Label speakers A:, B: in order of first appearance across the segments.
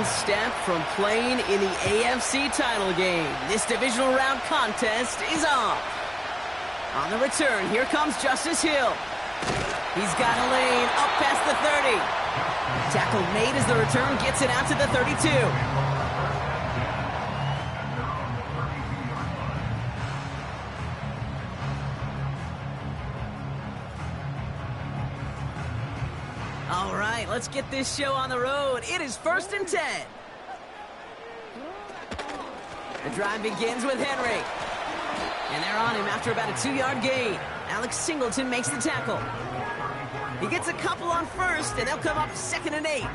A: one step from playing in the AFC title game. This divisional round contest is on. On the return, here comes Justice Hill. He's got a lane up past the 30. Tackle made as the return gets it out to the 32. All right, let's get this show on the road. It is 1st and 10. The drive begins with Henry. And they're on him after about a 2-yard gain. Alex Singleton makes the tackle. He gets a couple on first, and they'll come up 2nd and 8.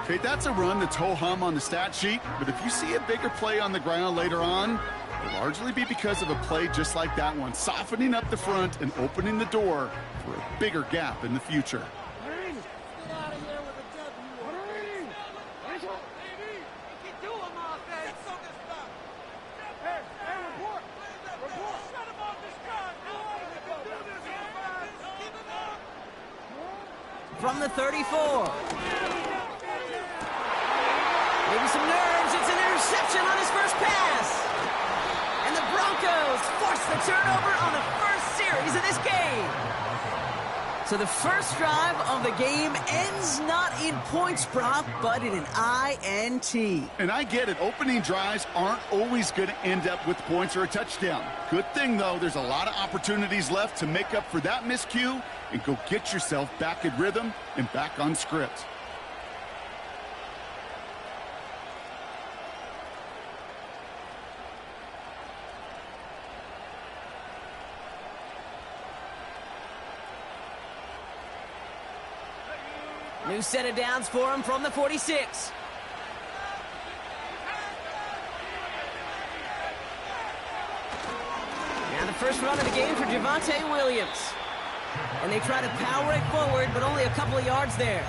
B: Okay, that's a run that's ho-hum on the stat sheet, but if you see a bigger play on the ground later on, it'll largely be because of a play just like that one, softening up the front and opening the door for a bigger gap in the future.
A: From the 34. Maybe some nerves. It's an interception on his first pass. And the Broncos force the turnover on the first series of this game. So the first drive of the game ends not in points, Brock, but in an INT.
B: And I get it. Opening drives aren't always going to end up with points or a touchdown. Good thing, though, there's a lot of opportunities left to make up for that miscue and go get yourself back in rhythm and back on script.
A: New set of downs for him from the 46. Now the first run of the game for Javonte Williams. And they try to power it forward, but only a couple of yards there.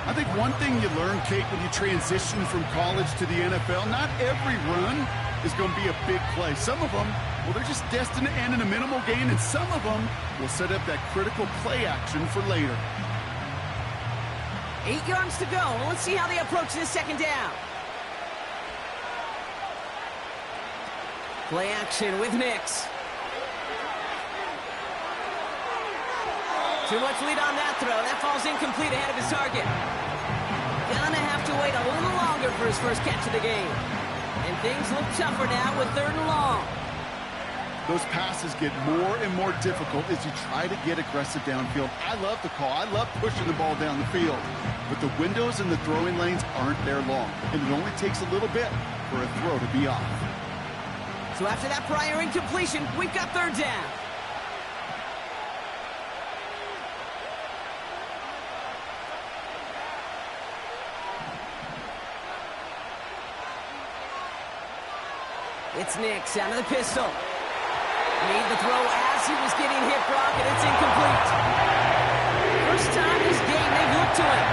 B: I think one thing you learn, Kate, when you transition from college to the NFL, not every run is going to be a big play. Some of them, well, they're just destined to end in a minimal gain, and some of them will set up that critical play action for later.
A: 8 yards to go. Let's see how they approach this second down. Play action with Nix. Too much lead on that throw. That falls incomplete ahead of his target. Gonna have to wait a little longer for his first catch of the game. And things look tougher now with 3rd and long.
B: Those passes get more and more difficult as you try to get aggressive downfield. I love the call. I love pushing the ball down the field. But the windows in the throwing lanes aren't there long. And it only takes a little bit for a throw to be off.
A: So after that prior incompletion, we've got 3rd down. It's Nix out of the pistol. Made the throw as he was getting hit, Brock, and it's incomplete. First time this game they've looked to him.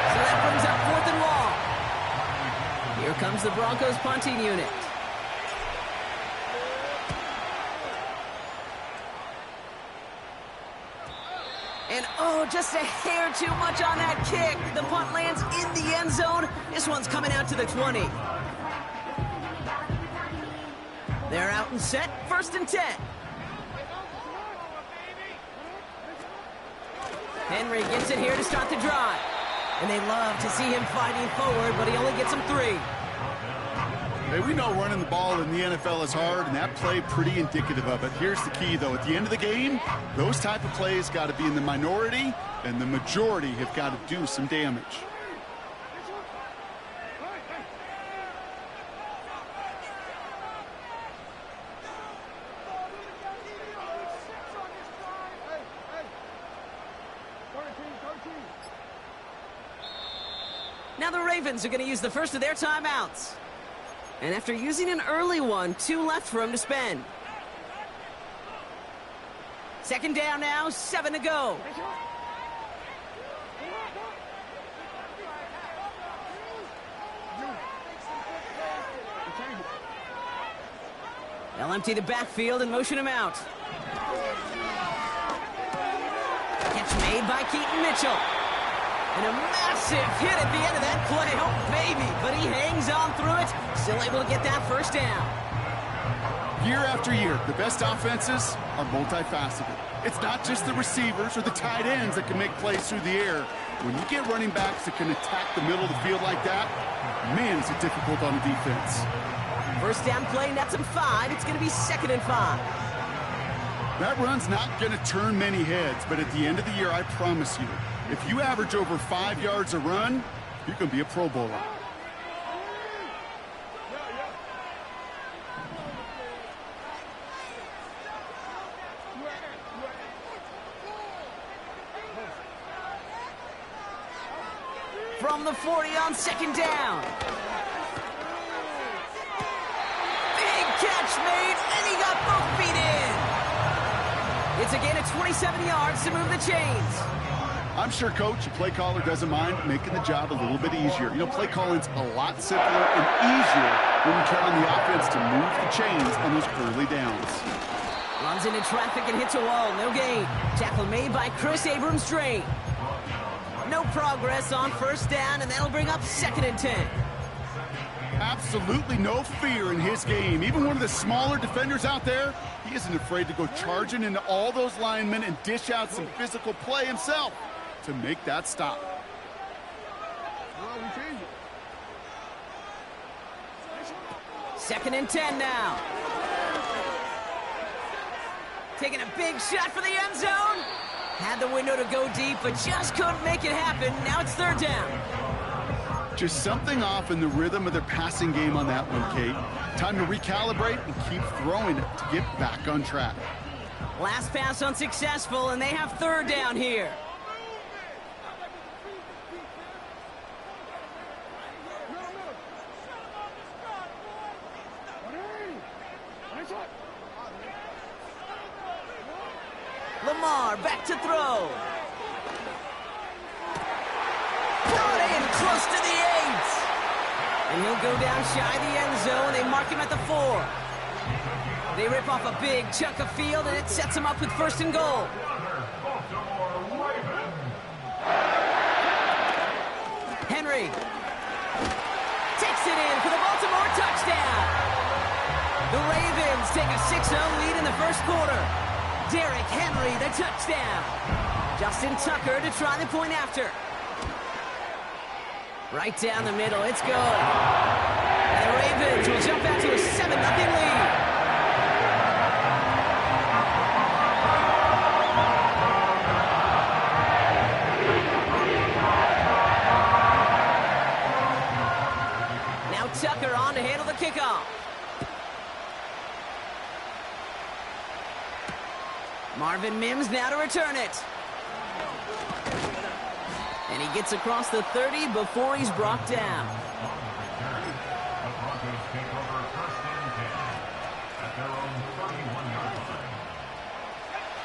A: So that brings up 4th and long. Here comes the Broncos punting unit. And oh, just a hair too much on that kick. The punt lands in the end zone. This one's coming out to the 20. They're out and set, 1st and 10. Henry gets it here to start the drive. And they love to see him fighting forward, but he only gets them 3.
B: Hey, we know running the ball in the NFL is hard, and that play pretty indicative of it. Here's the key, though. At the end of the game, those type of plays got to be in the minority, and the majority have got to do some damage.
A: Now the Ravens are going to use the first of their timeouts. And after using an early one, 2 left for him to spend. 2nd down now, 7 to go. They'll empty the backfield and motion him out. Catch made by Keaton Mitchell. And a massive hit at the end of that play. Oh, baby. But he hangs on through it. Still able to get that first down.
B: Year after year, the best offenses are multifaceted. It's not just the receivers or the tight ends that can make plays through the air. When you get running backs that can attack the middle of the field like that, man, is it difficult on the defense.
A: First down play, nets him 5. It's going to be 2nd and 5.
B: That run's not going to turn many heads, but at the end of the year, I promise you, if you average over 5 yards a run, you're going to be a Pro Bowler.
A: From the 40 on 2nd down. Big catch made, and he got both feet in. It's a gain of 27 yards to move the chains.
B: I'm sure, Coach, the play caller doesn't mind making the job a little bit easier. You know, play calling's a lot simpler and easier when you count on the offense to move the chains on those early downs.
A: Runs into traffic and hits a wall, no gain. Tackle made by Chris Abrams-Drain. No progress on first down, and that'll bring up 2nd and 10.
B: Absolutely no fear in his game. Even one of the smaller defenders out there, he isn't afraid to go charging into all those linemen and dish out some physical play himself to make that stop.
A: 2nd and 10 now. Taking a big shot for the end zone. Had the window to go deep, but just couldn't make it happen. Now it's 3rd down.
B: Just something off in the rhythm of their passing game on that one, Kate. Time to recalibrate and keep throwing it to get back on track.
A: Last pass unsuccessful, and they have 3rd down here. Lamar back to throw. Brought in close to the 8. And he'll go down shy of the end zone. They mark him at the 4. They rip off a big chunk of field, and it sets him up with 1st and goal. Henry takes it in for the Baltimore touchdown. The Ravens take a 6-0 lead in the first quarter. Derrick Henry, the touchdown. Justin Tucker to try the point after. Right down the middle, it's good. And the Ravens will jump out to a 7-0 lead. Now Tucker on to handle the kickoff. Marvin Mims now to return it. And he gets across the 30 before he's brought down.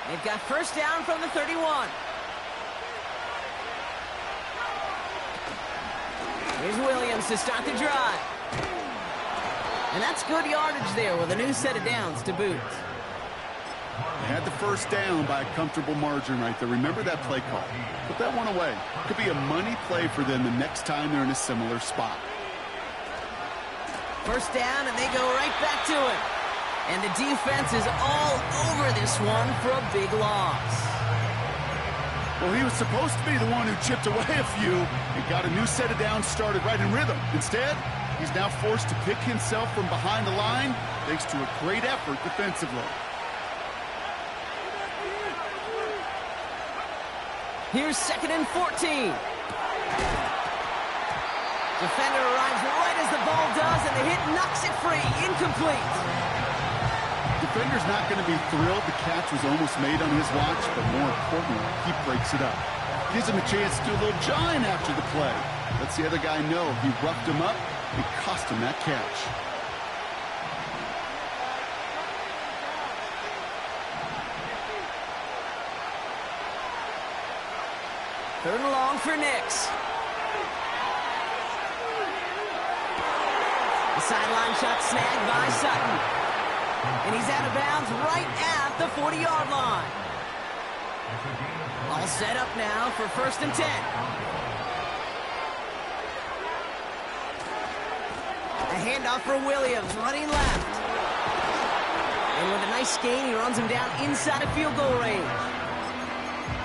A: They've got first down from the 31. Here's Williams to start the drive. And that's good yardage there with a new set of downs to boot.
B: They had the first down by a comfortable margin right there. Remember that play call. Put that one away. Could be a money play for them the next time they're in a similar spot.
A: First down, and they go right back to it. And the defense is all over this one for a big loss.
B: Well, he was supposed to be the one who chipped away a few and got a new set of downs started right in rhythm. Instead, he's now forced to pick himself from behind the line thanks to a great effort defensively.
A: Here's 2nd and 14. Defender arrives right as the ball does, and the hit knocks it free. Incomplete.
B: Defender's not going to be thrilled the catch was almost made on his watch, but more importantly, he breaks it up. Gives him a chance to do a little jawing after the play. Lets the other guy know he roughed him up and cost him that catch.
A: Third and long for Nix. The sideline shot snagged by Sutton. And he's out of bounds right at the 40-yard line. All set up now for 1st and 10. A handoff for Williams, running left. And with a nice gain, he runs him down inside of field goal range.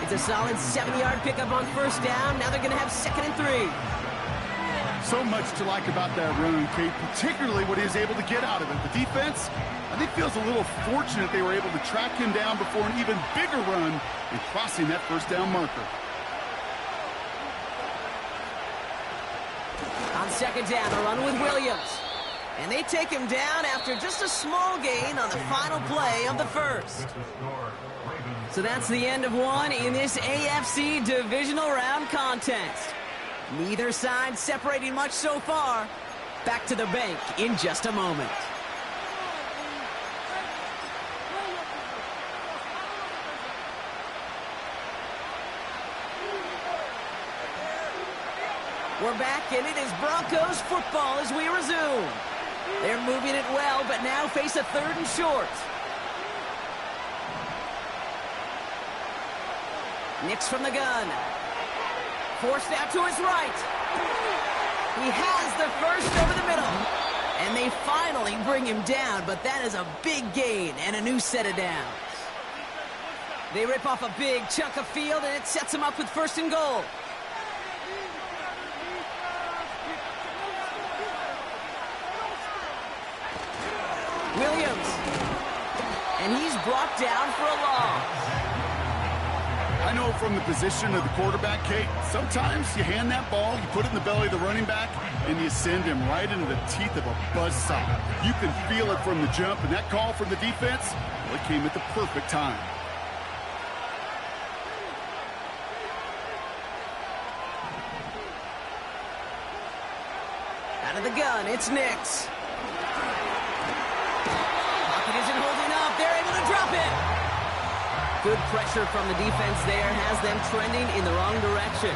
A: It's a solid 7-yard pickup on first down. Now they're going to have 2nd and 3.
B: So much to like about that run, Kate, particularly what he was able to get out of it. The defense, I think, feels a little fortunate they were able to track him down before an even bigger run and crossing that first down marker.
A: On 2nd down, a run with Williams. And they take him down after just a small gain on the final play of the first. So that's the end of one in this AFC divisional round contest. Neither side separating much so far. Back to the bank in just a moment. We're back, and it is Broncos football as we resume. They're moving it well, but now face a 3rd and short. Nix from the gun. Forced out to his right. He has the first over the middle. And they finally bring him down, but that is a big gain and a new set of downs. They rip off a big chunk of field, and it sets them up with 1st and goal. Williams. And he's brought down for a loss.
B: I know from the position of the quarterback, Kate, sometimes you hand that ball, you put it in the belly of the running back, and you send him right into the teeth of a buzzsaw. You can feel it from the jump, and that call from the defense, well, it came at the perfect time.
A: Out of the gun, it's Nix. Pocket isn't holding up. They're able to drop it. Good pressure from the defense there has them trending in the wrong direction.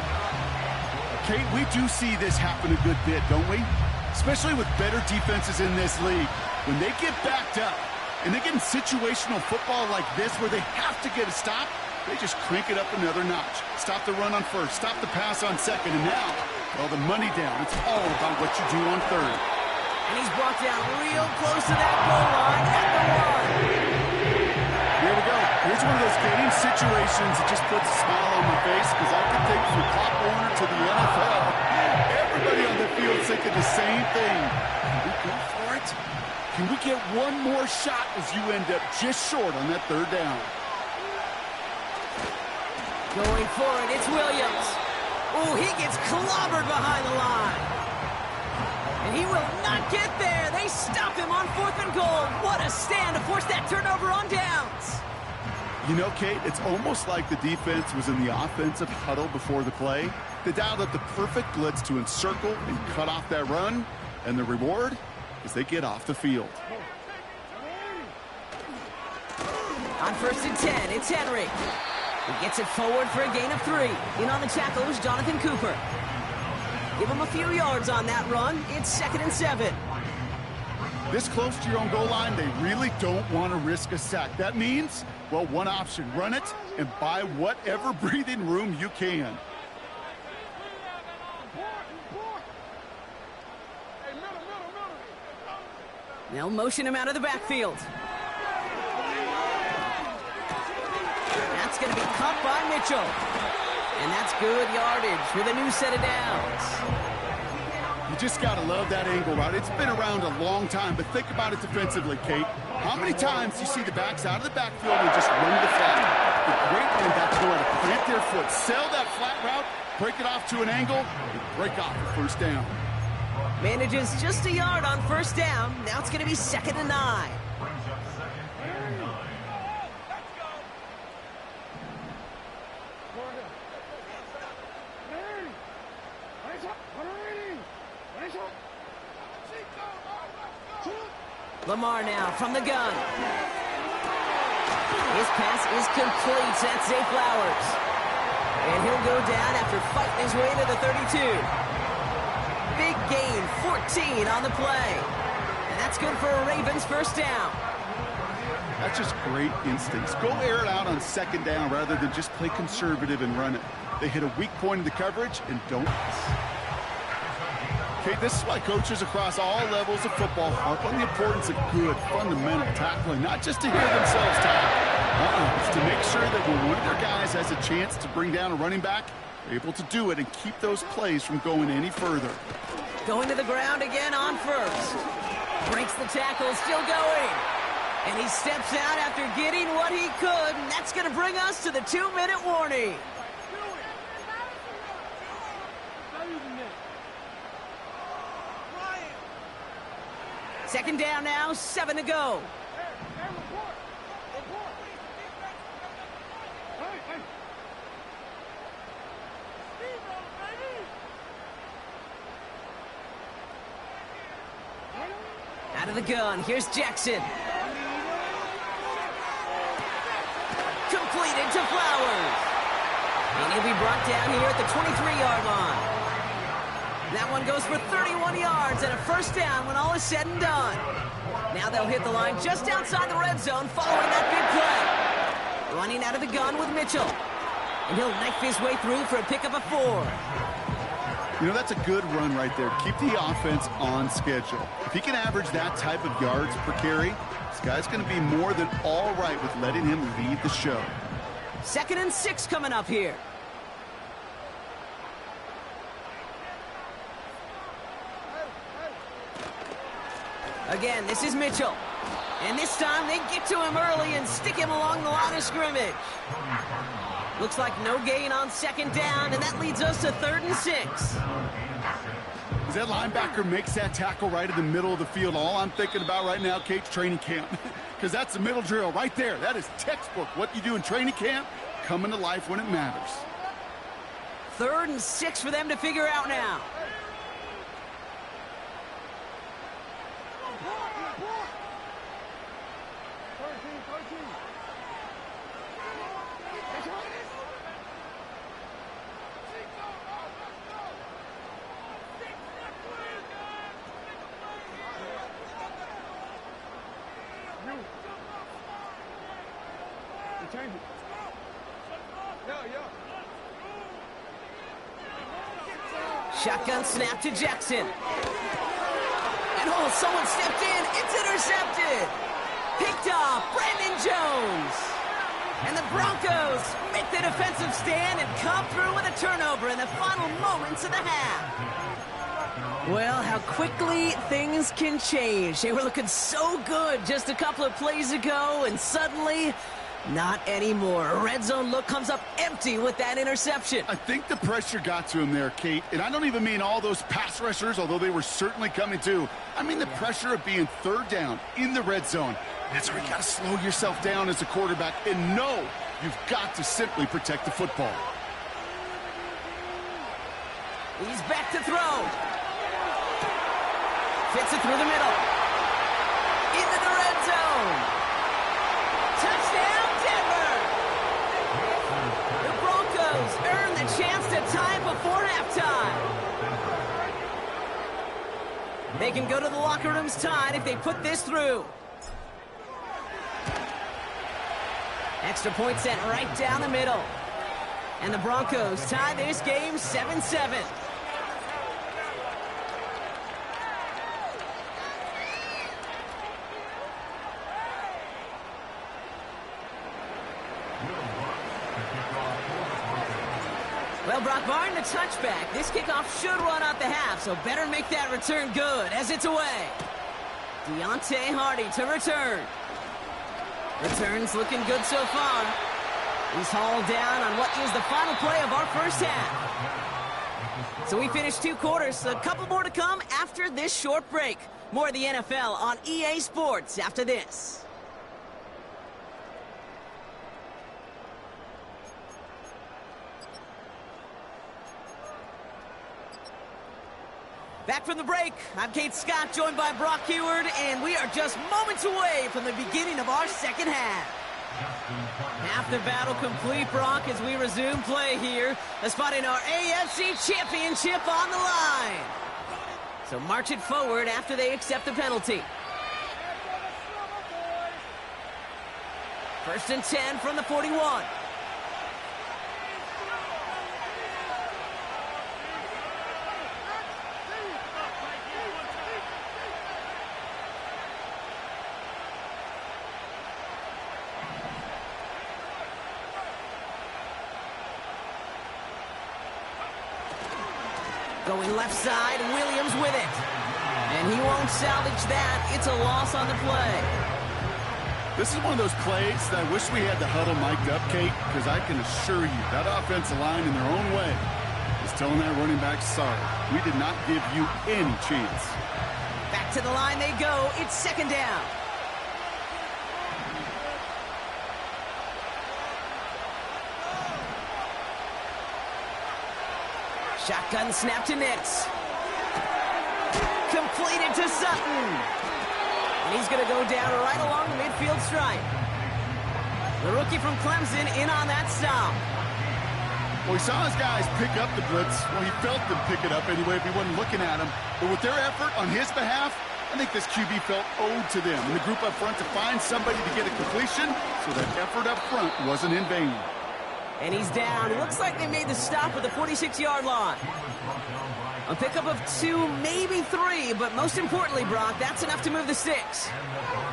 B: Kate, we do see this happen a good bit, don't we? Especially with better defenses in this league. When they get backed up and they get in situational football like this where they have to get a stop, they just crank it up another notch. Stop the run on first, stop the pass on second, and now, well, the money down. It's all about what you do on third.
A: And he's brought down real close to that goal line at the 1.
B: Here we go. Here's one of those game situations that just puts a smile on my face because I can think from Pop Warner to the NFL. Everybody on the field thinking the same thing. Can we go for it? Can we get one more shot as you end up just short on that 3rd down?
A: Going for it, it's Williams. Oh, he gets clobbered behind the line. And he will not get there. They stop him on 4th and goal. What a stand to force that turnover on downs.
B: You know, Kate, it's almost like the defense was in the offensive huddle before the play. They dialed up the perfect blitz to encircle and cut off that run. And the reward is they get off the field.
A: On 1st and 10, it's Henry. He gets it forward for a gain of 3. In on the tackle is Jonathan Cooper. Give him a few yards on that run. It's 2nd and 7.
B: This close to your own goal line, they really don't want to risk a sack. That means, well, one option, run it and buy whatever breathing room you can.
A: They'll motion him out of the backfield. That's going to be caught by Mitchell. And that's good yardage with a new set of downs.
B: You just got to love that angle route. It's been around a long time, but think about it defensively, Kate. How many times do you see the backs out of the backfield and just run the flat? The great running backs know how to plant their foot, sell that flat route, break it off to an angle, and break off the 1st down.
A: Manages just a yard on 1st down. Now it's going to be 2nd and 9. Lamar now from the gun. His pass is complete. That's Zay Flowers. And he'll go down after fighting his way to the 32. Big gain, 14 on the play. And that's good for a Ravens 1st down.
B: That's just great instincts. Go air it out on 2nd down rather than just play conservative and run it. They hit a weak point in the coverage and don't. Okay, this is why coaches across all levels of football harp on the importance of good, fundamental tackling, not just to hear themselves talk. It's to make sure that when one of their guys has a chance to bring down a running back, they're able to do it and keep those plays from going any further.
A: Going to the ground again on first. Breaks the tackle, still going. And he steps out after getting what he could, and that's going to bring us to the 2-minute warning. Second down now, 7 to go. Out of the gun, here's Jackson. Completed to Flowers. And he'll be brought down here at the 23-yard line. That one goes for 31 yards and a first down when all is said and done. Now they'll hit the line just outside the red zone following that big play. Running out of the gun with Mitchell. And he'll knife his way through for a pickup of 4.
B: You know, that's a good run right there. Keep the offense on schedule. If he can average that type of yards per carry, this guy's going to be more than all right with letting him lead the show.
A: 2nd and 6 coming up here. Again, this is Mitchell. And this time they get to him early and stick him along the line of scrimmage. Looks like no gain on 2nd down, and that leads us to 3rd and 6.
B: As that linebacker makes that tackle right in the middle of the field, all I'm thinking about right now, Kate's training camp. Because that's the middle drill right there. That is textbook. What you do in training camp, coming to life when it matters.
A: 3rd and 6 for them to figure out now. Shotgun snap to Jackson. And oh, someone stepped in. It's intercepted. Picked off Brandon Jones. And the Broncos make the defensive stand and come through with a turnover in the final moments of the half. Well, how quickly things can change. They were looking so good just a couple of plays ago, and suddenly, not anymore. A red zone look comes up empty with that interception.
B: I think the pressure got to him there, Kate. And I don't even mean all those pass rushers, although they were certainly coming too. I mean the pressure of being 3rd down in the red zone. That's where you got to slow yourself down as a quarterback and know you've got to simply protect the football.
A: He's back to throw. Fits it through the middle. Into the red zone. Touchdown, Denver! The Broncos earn the chance to tie before halftime. They can go to the locker rooms tied if they put this through. Extra point sent right down the middle. And the Broncos tie this game 7-7. Well, Brock Barton, the touchback. This kickoff should run out the half, so better make that return good as it's away. Deontay Hardy to return. Return's looking good so far. He's hauled down on what is the final play of our first half. So we finished 2 quarters. A couple more to come after this short break. More of the NFL on EA Sports after this. Back from the break, I'm Kate Scott, joined by Brock Heward, and we are just moments away from the beginning of our second half. Half the battle complete, Brock, as we resume play here, a spot in our AFC Championship on the line. So march it forward after they accept the penalty. 1st and 10 from the 41. Going left side, Williams with it. And he won't salvage that. It's a loss on the play.
B: This is one of those plays that I wish we had the huddle mic'd up, Kate, because I can assure you that offensive line in their own way is telling that running back, sorry, we did not give you any chance.
A: Back to the line they go. It's second down. Shotgun snap to Nix. Completed to Sutton. And he's going to go down right along the midfield stripe. The rookie from Clemson in on that stop.
B: Well, he saw his guys pick up the blitz. Well, he felt them pick it up anyway if he wasn't looking at him. But with their effort on his behalf, I think this QB felt owed to them and the group up front to find somebody to get a completion so that effort up front wasn't in vain.
A: And he's down. Looks like they made the stop at the 46-yard line. A pickup of 2, maybe 3, but most importantly, Brock, that's enough to move the sticks.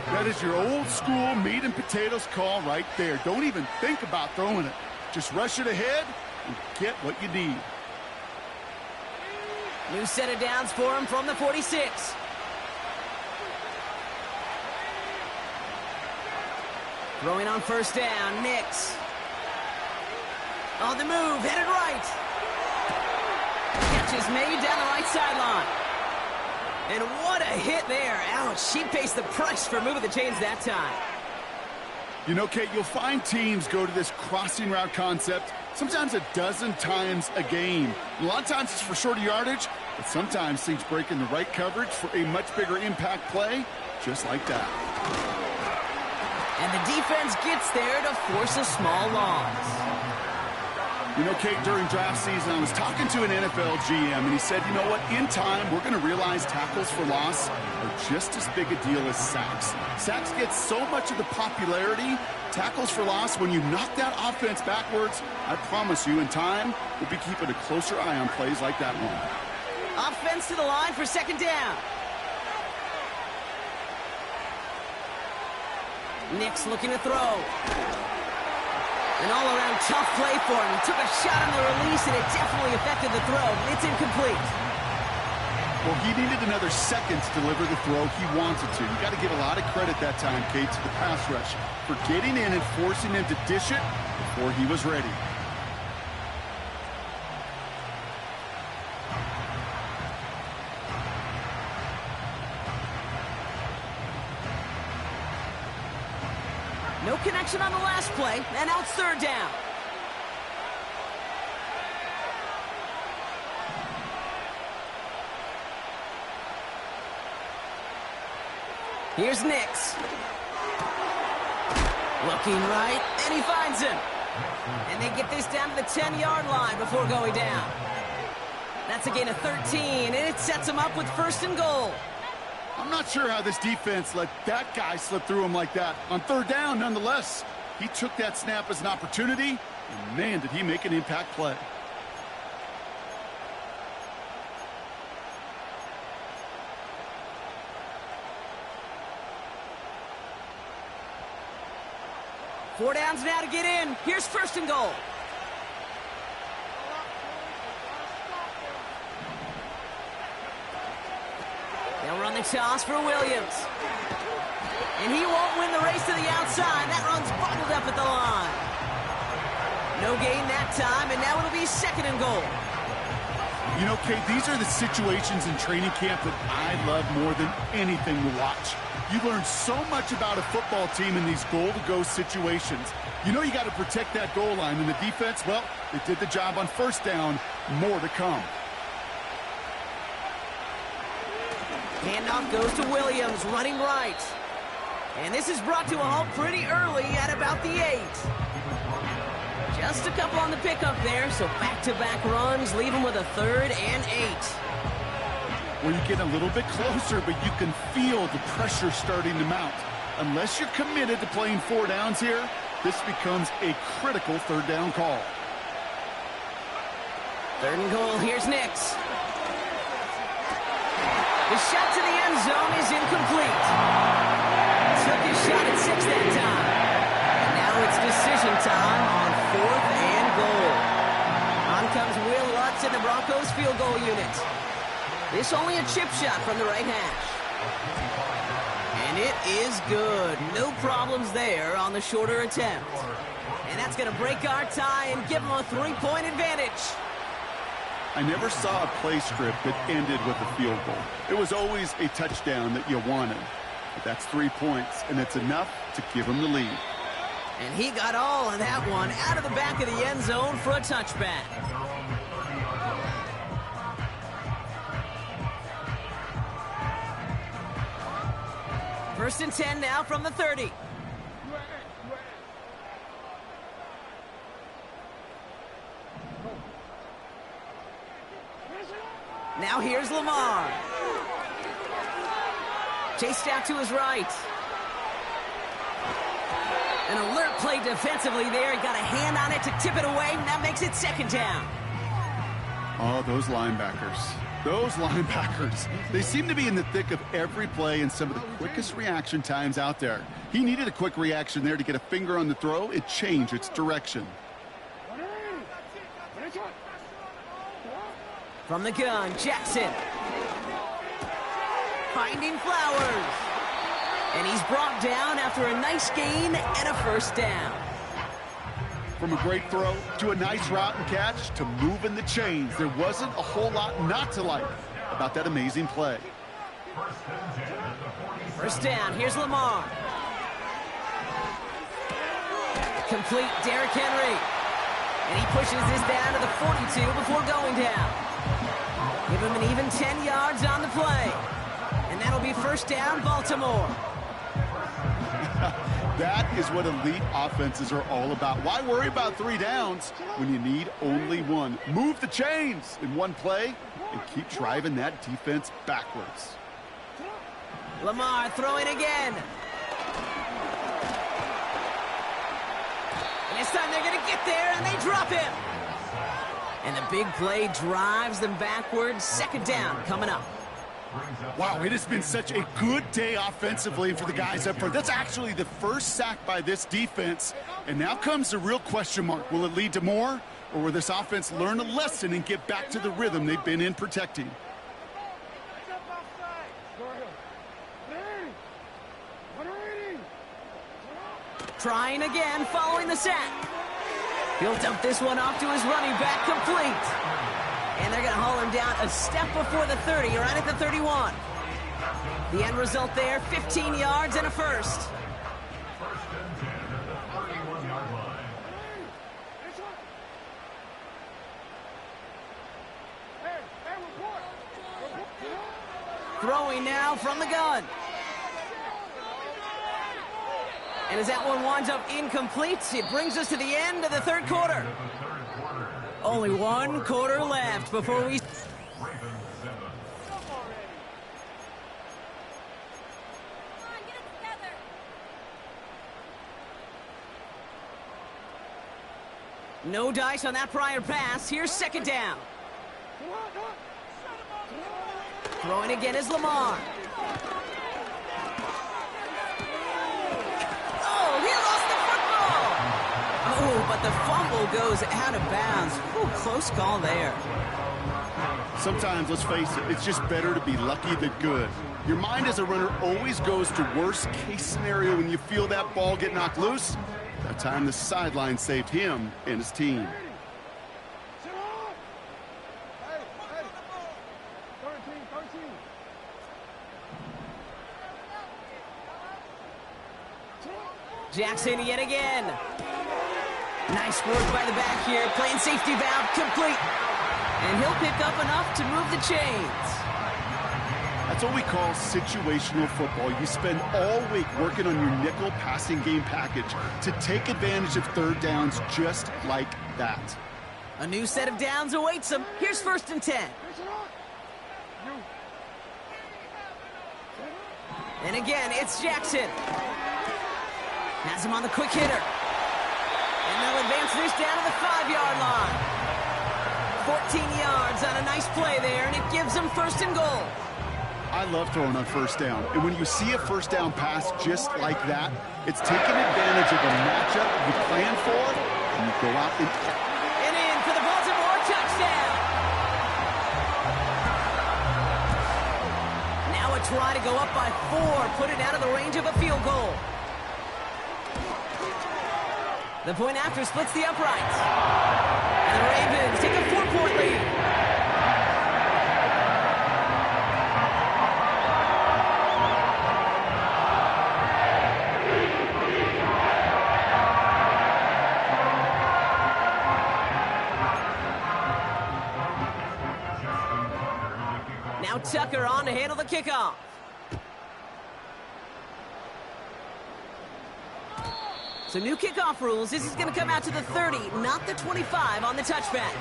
B: That is your old school meat and potatoes call right there. Don't even think about throwing it. Just rush it ahead and get what you need.
A: New set of downs for him from the 46. Throwing on first down, Nix. On the move, headed right. Catch is made down the right sideline. And what a hit there. Ouch, she pays the price for moving the chains that time.
B: You know, Kate, you'll find teams go to this crossing route concept sometimes a dozen times a game. A lot of times it's for shorter yardage, but sometimes things break in the right coverage for a much bigger impact play, just like that.
A: And the defense gets there to force a small loss.
B: You know, Kate, during draft season, I was talking to an NFL GM, and he said, you know what, in time, we're going to realize tackles for loss are just as big a deal as sacks. Sacks get so much of the popularity. Tackles for loss, when you knock that offense backwards, I promise you, in time, we'll be keeping a closer eye on plays like that one.
A: Offense to the line for second down. Nix looking to throw. An all-around tough play for him. He took a shot on the release, and it definitely affected the throw. It's incomplete.
B: Well, he needed another second to deliver the throw he wanted to. You got to give a lot of credit that time, Kate, to the pass rush for getting in and forcing him to dish it before he was ready.
A: No connection on the last play, and now it's third down. Here's Nix. Looking right, and he finds him. And they get this down to the 10-yard line before going down. That's a gain of 13, and it sets him up with first and goal.
B: I'm not sure how this defense let that guy slip through him like that. On third down, nonetheless, he took that snap as an opportunity, and man, did he make an impact play.
A: Four downs now to get in. Here's first and goal. They'll run the toss for Williams. And he won't win the race to the outside. That run's bottled up at the line. No gain that time, and now it'll be second and goal.
B: You know, Kate, these are the situations in training camp that I love more than anything to watch. You learn so much about a football team in these goal-to-go situations. You know you got to protect that goal line, and the defense, well, they did the job on first down. More to come.
A: Handoff goes to Williams, running right. And this is brought to a halt pretty early at about the 8. Just a couple on the pickup there, so back-to-back runs leave him with a 3rd and 8.
B: Well, you get a little bit closer, but you can feel the pressure starting to mount. Unless you're committed to playing 4 downs here, this becomes a critical 3rd down call.
A: 3rd and goal, here's Nix. The shot to the end zone is incomplete. Took his shot at 6 that time. And now it's decision time on 4th and goal. On comes Will Lutz in the Broncos field goal unit. This only a chip shot from the right hash. And it is good. No problems there on the shorter attempt. And that's going to break our tie and give them a 3-point advantage.
B: I never saw a play script that ended with a field goal. It was always a touchdown that you wanted. But that's 3 points, and it's enough to give them the lead.
A: And he got all of that one out of the back of the end zone for a touchback. First and 10 now from the 30. Now here's Lamar. Chased out to his right. An alert play defensively there. He got a hand on it to tip it away, and that makes it second down.
B: Oh, those linebackers. Those linebackers. They seem to be in the thick of every play and some of the quickest reaction times out there. He needed a quick reaction there to get a finger on the throw. It changed its direction.
A: From the gun, Jackson. Finding Flowers. And he's brought down after a nice gain and a first down.
B: From a great throw to a nice route and catch to moving the chains, there wasn't a whole lot not to like about that amazing play.
A: First down, here's Lamar. Complete Derrick Henry. And he pushes this down to the 42 before going down. Give him an even 10 yards on the play. And that'll be first down, Baltimore.
B: That is what elite offenses are all about. Why worry about 3 downs when you need only 1? Move the chains in one play and keep driving that defense backwards.
A: Lamar throwing again. And this time they're going to get there, and they drop him. And the big play drives them backwards. Second down coming up.
B: Wow, it has been such a good day offensively for the guys up front. That's actually the first sack by this defense. And now comes the real question mark. Will it lead to more? Or will this offense learn a lesson and get back to the rhythm they've been in protecting?
A: Trying again following the sack. He'll dump this one off to his running back, complete. And they're going to haul him down a step before the 30, right at the 31. The end result there, 15 yards and a first. Throwing now from the gun. And as that one winds up incomplete, it brings us to the end of the third quarter. Only 1 quarter left before we... No dice on that prior pass. Here's second down. Throwing again is Lamar. Oh, he lost the football! Oh, but the fumble goes out of bounds. Ooh, close call there.
B: Sometimes, let's face it, it's just better to be lucky than good. Your mind as a runner always goes to worst case scenario when you feel that ball get knocked loose. That time the sideline saved him and his team. Jackson yet again. Nice work by the back here, playing safety valve complete. And he'll pick up enough to move the chains. That's what we call situational football. You spend all week working on your nickel passing game package to take advantage of third downs just like that.
A: A new set of downs awaits him. Here's first and 10. And again, it's Jackson. Has him on the quick hitter. And they'll advance this down to the 5-yard line. 14 yards on a nice play there, and it gives them first and goal.
B: I love throwing on first down. And when you see a first down pass just like that, it's taking advantage of a matchup you plan for, and you go out and...
A: And in for the Baltimore touchdown. touchdown. Now a try to go up by 4, put it out of the range of a field goal. The point after splits the uprights. And the Ravens take a 4-point lead. Now Tucker on to handle the kickoff. So new kickoff rules. This is going to come out to the 30, not the 25 on the touchback.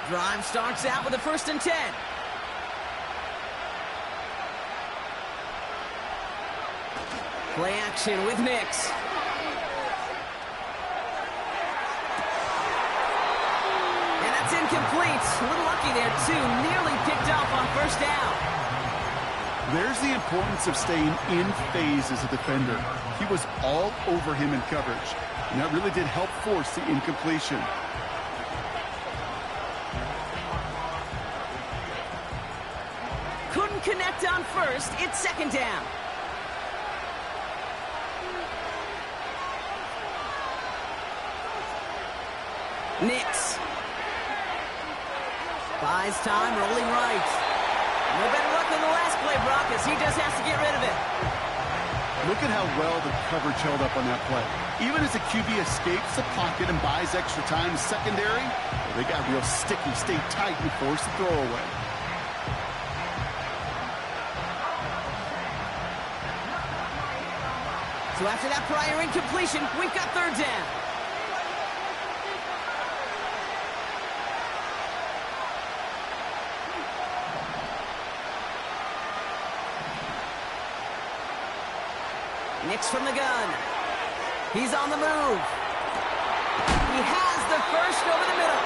A: Drive starts out with a 1st and 10. Play action with Nix. And that's incomplete. A little lucky there, too. Nearly picked off on 1st down.
B: There's the importance of staying in phase as a defender. He was all over him in coverage, and that really did help force the incompletion.
A: Couldn't connect on 1st. It's 2nd down. Nix. Buys time, rolling right. No better luck than the last play, Brock, as he just has to get rid of it.
B: Look at how well the coverage held up on that play. Even as the QB escapes the pocket and buys extra time in secondary, they got real sticky, stayed tight, and forced the throwaway.
A: So after that prior incompletion, we've got 3rd down. Nix from the gun. He's on the move. He has the 1st over the middle.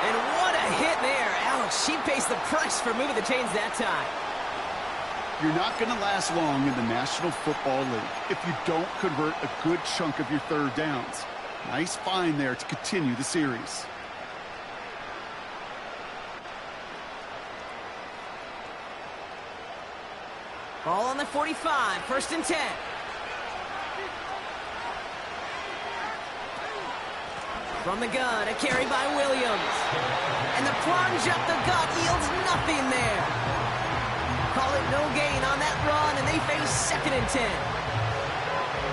A: And what a hit there. Ouch, she pays the price for moving the chains that time.
B: You're not going to last long in the National Football League if you don't convert a good chunk of your 3rd downs. Nice find there to continue the series.
A: Ball on the 45, 1st and 10. From the gun, a carry by Williams. And the plunge up the gut yields nothing there. Call it no gain on that run, and they face 2nd and 10.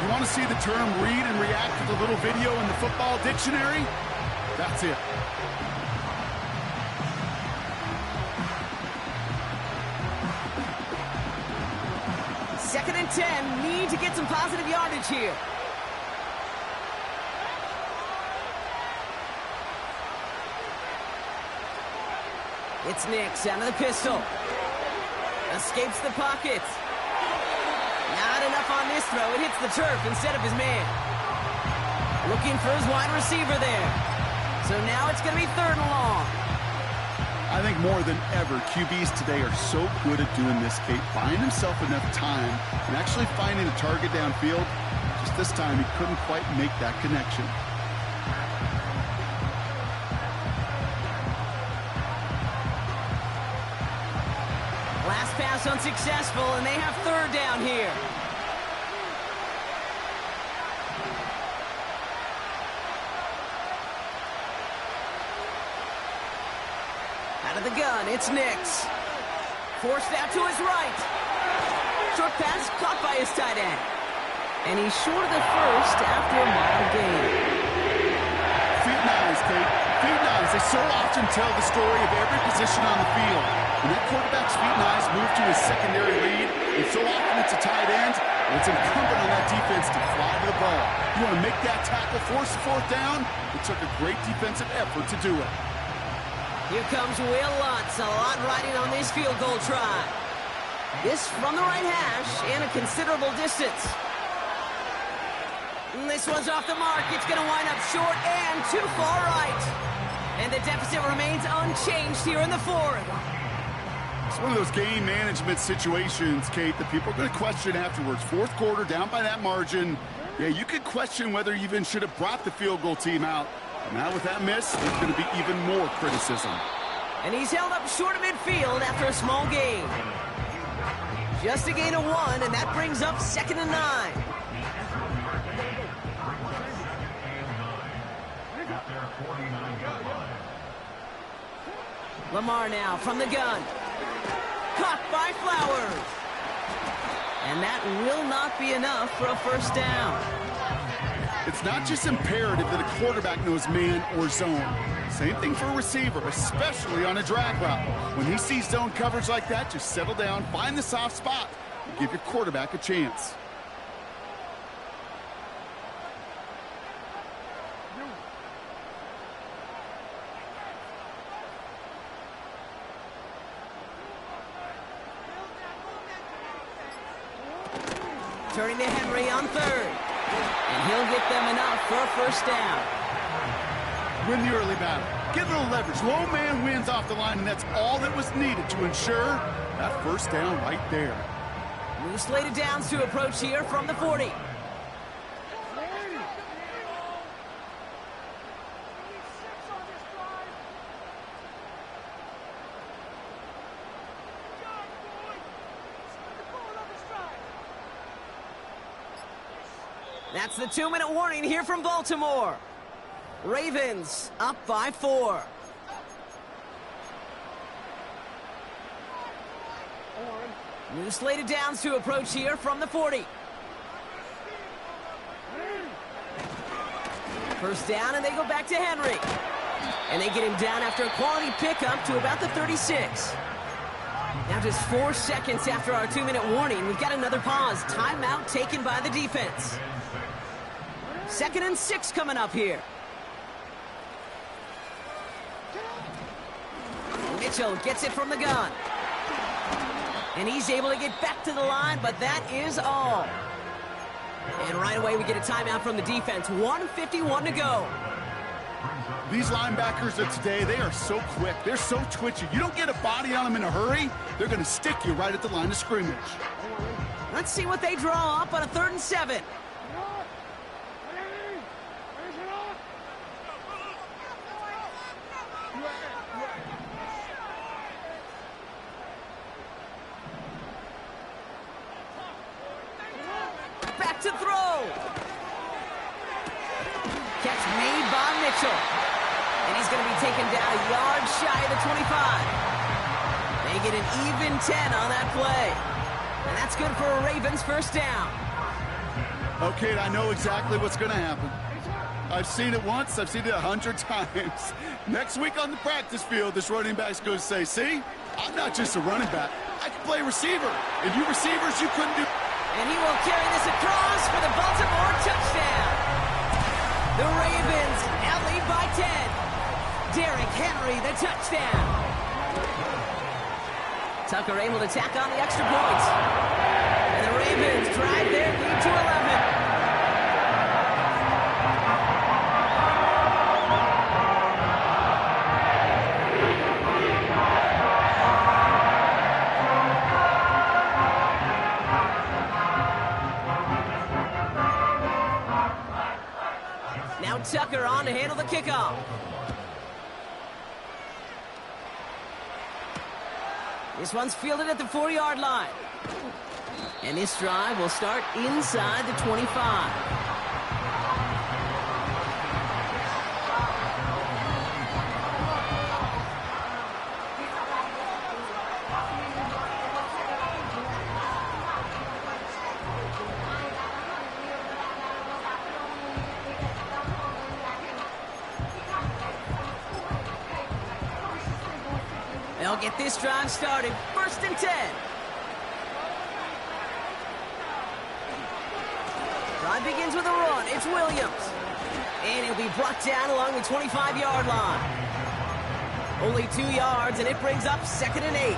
B: You want to see the term read and react to the little video in the football dictionary? That's it.
A: Second and 10, need to get some positive yardage here. It's Nix out of the pistol. Escapes the pocket. Not enough on this throw. It hits the turf instead of his man. Looking for his wide receiver there. So now it's going to be 3rd and long.
B: I think more than ever, QBs today are so good at doing this, Kate. Buying himself enough time and actually finding a target downfield. Just this time, he couldn't quite make that connection.
A: Last pass unsuccessful, and they have 3rd down here. Out of the gun, it's Nix. Forced out to his right. Short pass caught by his tight end. And he's short of the 1st after a mild gain.
B: Feet and eyes, Kate. Feet and eyes. They so often tell the story of every position on the field. When that quarterback's feet and eyes move to his secondary lead, and so often it's a tight end, and it's incumbent on that defense to fly to the ball. You want to make that tackle, force the 4th down? It took a great defensive effort to do it.
A: Here comes Will Lutz, a lot riding on this field goal try. This from the right hash and a considerable distance. And this one's off the mark. It's going to wind up short and too far right. And the deficit remains unchanged here in the 4th.
B: It's one of those game management situations, Kate, that people are going to question afterwards. Fourth quarter, down by that margin. Yeah, you could question whether you even should have brought the field goal team out. Now with that miss, there's going to be even more criticism.
A: And he's held up short of midfield after a small gain. Just a gain of 1, and that brings up 2nd and 9. Lamar now from the gun. Caught by Flowers. And that will not be enough for a first down.
B: It's not just imperative that a quarterback knows man or zone. Same thing for a receiver, especially on a drag route. When he sees zone coverage like that, just settle down, find the soft spot, and give your quarterback a chance.
A: Turning to Henry on 3rd. And he'll get them enough for a first down.
B: Win the early battle. Get a little leverage. Low man wins off the line, and that's all that was needed to ensure that first down right there.
A: New slated downs to approach here from the 40. That's the 2-minute warning here from Baltimore. Ravens up by 4. New slated downs to approach here from the 40. First down, and they go back to Henry. And they get him down after a quality pickup to about the 36. Now just 4 seconds after our 2-minute warning, we've got another pause. Timeout taken by the defense. 2nd and 6 coming up here. Mitchell gets it from the gun. And he's able to get back to the line, but that is all. And right away we get a timeout from the defense. 1:51 to go.
B: These linebackers of today, they are so quick. They're so twitchy. You don't get a body on them in a hurry, they're going to stick you right at the line of scrimmage.
A: Let's see what they draw up on a 3rd and 7. Back to throw. Catch made by Mitchell. And he's going to be taken down a yard shy of the 25. They get an even 10 on that play. And that's good for a Ravens first down.
B: Okay, I know exactly what's going to happen. I've seen it once. I've seen it 100 times. Next week on the practice field, this running back's going to say, see, I'm not just a running back. I can play receiver. And you receivers, you couldn't do...
A: And he will carry this across for the Baltimore touchdown. The Ravens now lead by 10. Derrick Henry, the touchdown. Tucker able to tack on the extra points. And the Ravens drive their lead to 11. Now Tucker on to handle the kickoff. This one's fielded at the 4-yard line. And this drive will start inside the 25. They'll get this drive started. 1st and 10. Drive begins with a run. It's Williams. And he'll be brought down along the 25-yard line. Only 2 yards, and it brings up 2nd and 8.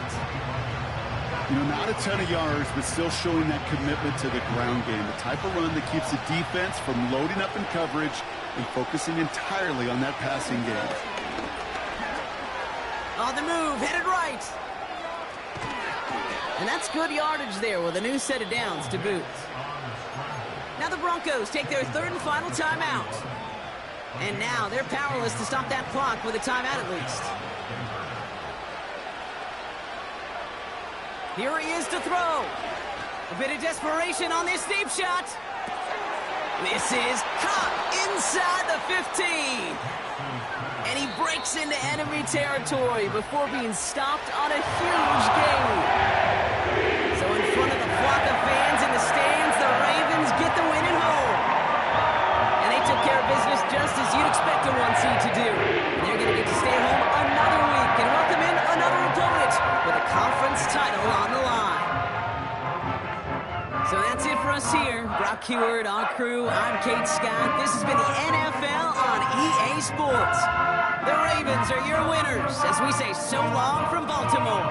B: You know, not a ton of yards, but still showing that commitment to the ground game. The type of run that keeps the defense from loading up in coverage and focusing entirely on that passing game.
A: On the move, headed right. And that's good yardage there with a new set of downs to boot. Now the Broncos take their third and final timeout. And now they're powerless to stop that clock with a timeout at least. Here he is to throw. A bit of desperation on this deep shot. This is caught inside the 15. And he breaks into enemy territory before being stopped on a huge gain. So in front of the flock of fans in the stands, the Ravens get the win at home. And they took care of business just as you'd expect a 1 seed to do. And they're going to get to stay home another week and welcome in another opponent with a conference title on the line. So that's it for us here. Brock Heward, our crew, I'm Kate Scott. This has been the NFL on EA Sports. The Ravens are your winners as we say so long from Baltimore.